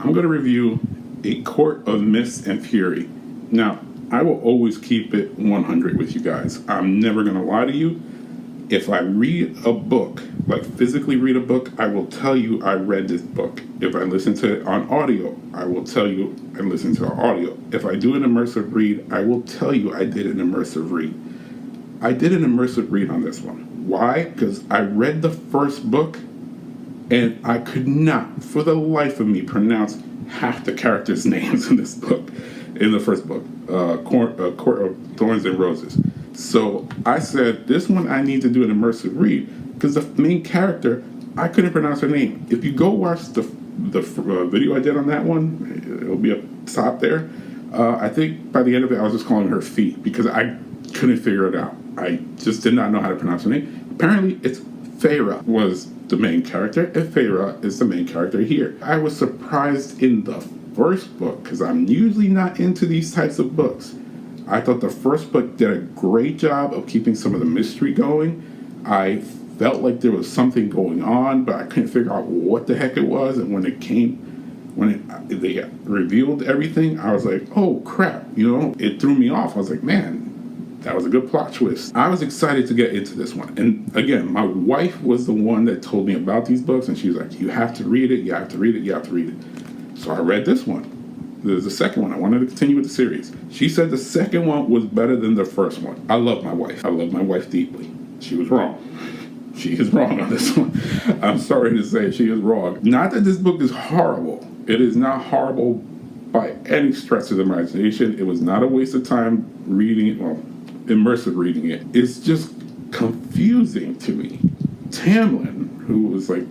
I'm going to review A Court of Mist and Fury. Now, I will always keep it 100 with you guys. I'm never going to lie to you. If I read a book, like physically read a book, I will tell you I read this book. If I listen to it on audio, I will tell you I listened to audio. If I do an immersive read, I will tell you I did an immersive read. I did an immersive read on this one. Why? Because I read the first book and I could not, for the life of me, pronounce half the characters' names in this book, in the first book, Court of Thorns and Roses. So I said, this one I need to do an immersive read because the main character, I couldn't pronounce her name. If you go watch the video I did on that one, it'll be up top there. I think by the end of it, I was just calling her Fee because I couldn't figure it out. I just did not know how to pronounce her name. Apparently, it's Feyre was the main character, and Feyre is the main character here. I was surprised in the first book because I'm usually not into these types of books. I thought the first book did a great job of keeping some of the mystery going. I felt like there was something going on, but I couldn't figure out what the heck it was. And when they revealed everything, I was like, oh crap, it threw me off. I was like, man, that was a good plot twist. I was excited to get into this one. And again, my wife was the one that told me about these books, and she was like, you have to read it, you have to read it, you have to read it. So I read this one. There's the second one. I wanted to continue with the series. She said the second one was better than the first one. I love my wife. I love my wife deeply. She was wrong. She is wrong on this one. I'm sorry to say she is wrong. Not that this book is horrible. It is not horrible by any stretch of the imagination. It was not a waste of time reading it, well, immersive reading it. It's just confusing to me. Tamlin, who was like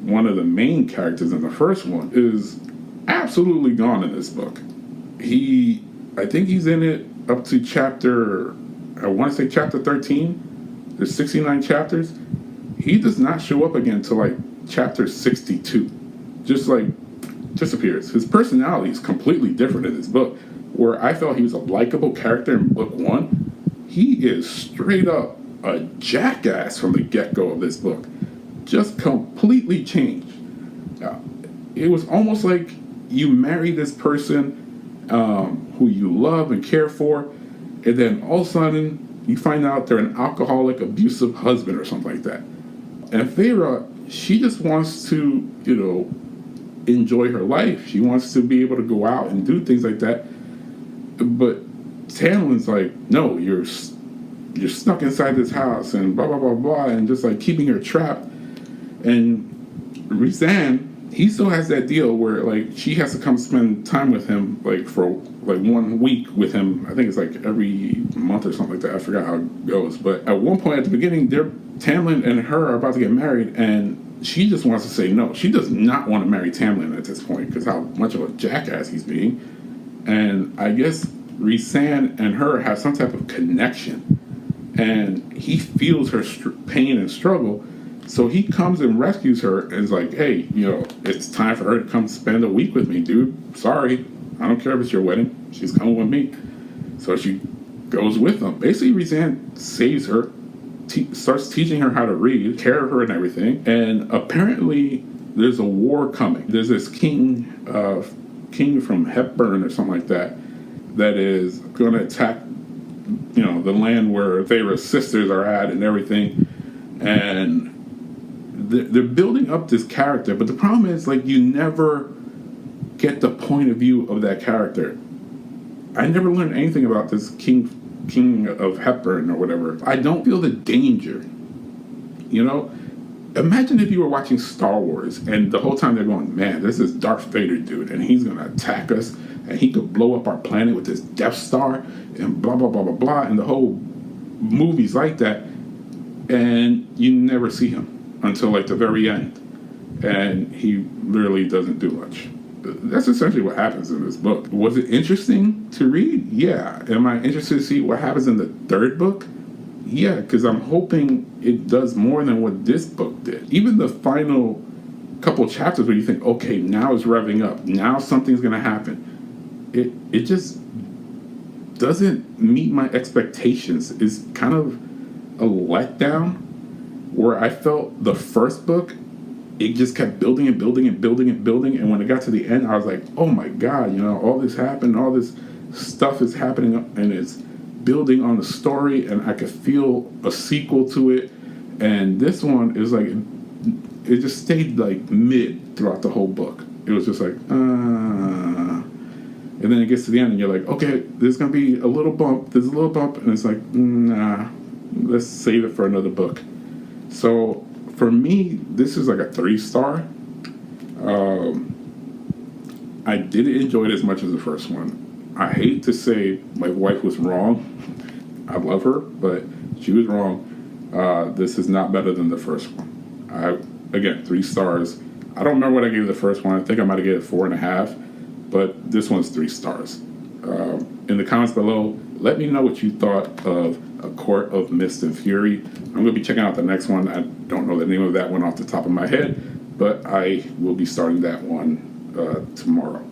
one of the main characters in the first one, is absolutely gone in this book. I think he's in it up to chapter 13. There's 69 chapters. He does not show up again till like chapter 62. Just like disappears. His personality is completely different in this book. Where I felt he was a likable character in book one, he is straight up a jackass from the get-go of this book. Just completely changed. It was almost like you marry this person who you love and care for, and then all of a sudden you find out they're an alcoholic, abusive husband or something like that. And Feyre, she just wants to, enjoy her life. She wants to be able to go out and do things like that. But Tamlin's like, no, you're stuck inside this house and blah, blah, blah, blah, and just like keeping her trapped. And Rhysand, he still has that deal where like she has to come spend time with him like for like 1 week with him. I think it's like every month or something like that. I forgot how it goes. But at one point at the beginning, Tamlin and her are about to get married, and she just wants to say no. She does not want to marry Tamlin at this point because how much of a jackass he's being. And I guess Rhysand and her have some type of connection, and he feels her pain and struggle. So he comes and rescues her and is like, hey, it's time for her to come spend a week with me, dude. Sorry, I don't care if it's your wedding. She's coming with me. So she goes with him. Basically, Rhysand saves her, starts teaching her how to read, care of her and everything. And apparently, there's a war coming. There's this king from Hepburn or something like that is going to attack, the land where Feyre's sisters are at and everything. And they're building up this character, but the problem is like you never get the point of view of that character. I never learned anything about this king of Hepburn or whatever. I don't feel the danger. Imagine if you were watching Star Wars and the whole time they're going, man, this is Darth Vader dude and he's gonna attack us and he could blow up our planet with this Death Star and blah blah blah blah blah, and the whole movie's like that, and you never see him until like the very end, and he literally doesn't do much. That's essentially what happens in this book. Was it interesting to read? Yeah. Am I interested to see what happens in the third book? Yeah, because I'm hoping it does more than what this book did. Even the final couple chapters where you think, okay, now it's revving up, now something's going to happen, it just doesn't meet my expectations. It's kind of a letdown where I felt the first book it just kept building and building and building and building. And when it got to the end, I was like, oh my God, all this happened, all this stuff is happening, and it's building on the story, and I could feel a sequel to it. And this one is like, it just stayed like mid throughout the whole book. It was just like, and then it gets to the end, and you're like, okay, there's going to be a little bump. There's a little bump, and it's like, nah, let's save it for another book. So for me, this is like a 3-star. I didn't enjoy it as much as the first one. I hate to say my wife was wrong. I love her, but she was wrong. This is not better than the first one. Again, 3 stars. I don't remember what I gave the first one. I think I might have given it 4.5, but this one's 3 stars. In the comments below, let me know what you thought of A Court of Mist and Fury. I'm going to be checking out the next one. I don't know the name of that one off the top of my head, but I will be starting that one tomorrow.